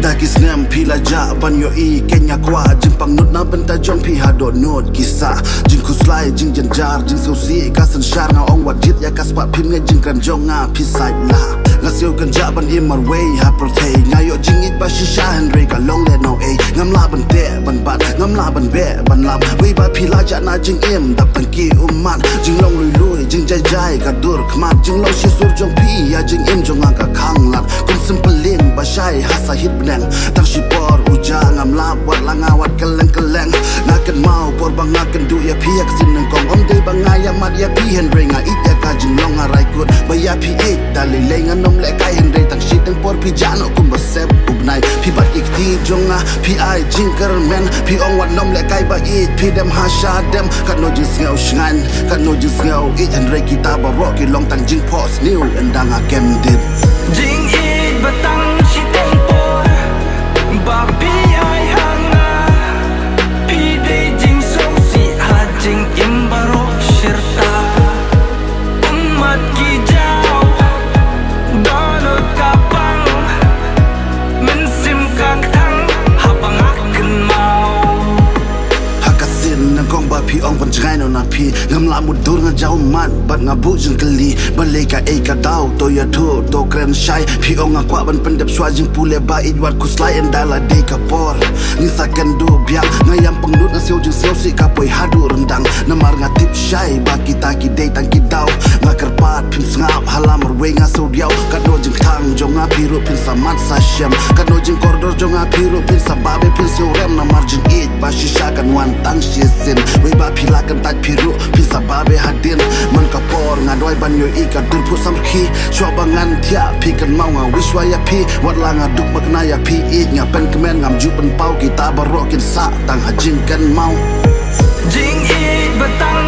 Dagis ngam pila ja ban yo I Kenya kwa jing pang nut na benta jong pi hado not kisah jing kuslai jing jenjar jing sausi kasan syar nga ong wajit ya kaspat pin nga jing kan jong nga pisai la ngasio kan ja ban imar way ha pertei ngayo jing it ba shisha henry ka long le no a ngam la ban te ban bat ngam la ban be ban lam way ba pila ja na jing im dap tangki umman jing long lui lui jing jai jai ka dur khmat jing long shisur jong pi ya jing im jong nga ka khang lat kum simpeling ba shai hasa hit tang shipor ujang am lap wat langa wat keleng ngakan mau por bang ngakan du ya pi ak sin kong om de bang ya mat ya pi hen ring a it ya ka jing long a rai kut ba ya pi e dali le nganom le kai hen re tang shit tang por pi jano kum ba sep ubnai pi bat ik ti jonga pi ai jing ker men pi ong wat nom le kai ba it pi dem ha sha dem kat no jis ngau shngan kat no jis ngau it hen re kita ba ro ki long tang jing pos new endang a kem dit jing it batang shi tempo Babi ai hanga Pide jing sosi ha jing imbaro shirta Umat ki jau Donut kapang Mensim kaktang Habang akan mau Hakasin ng kong ba pi ong panjngay no na pi ngam la mudur nga jau man bat nga bu jing keli balay ka e ka daw to ya to kren shai pi ong nga kwa ban pendep shwa jing pule ba it wat kuslai endala de ka por ngisa kan du biang ngayam pengnut nga siu jing siu si ka poi hadu rendang namar nga tip shai ba kita ki de tang ki daw nga kerpat pim ngap halam rwe nga so diaw kat no jing tang jong nga piru pin samat sa shem kat no jing koridor jong nga piru pin sababe pin siu rem namar jing it ba shisha kan wan tang shisin we ba pila kan tat piru pin sababe hadin man kapor nga doi ban yo I ka dur pu samki shwa bangan tia pi kan mau nga wiswa ya pi wat la nga duk bakna ya pi it nga pen kemen ngam ju pen pau kita barok kin sa tang hajing kan mau Jing it batang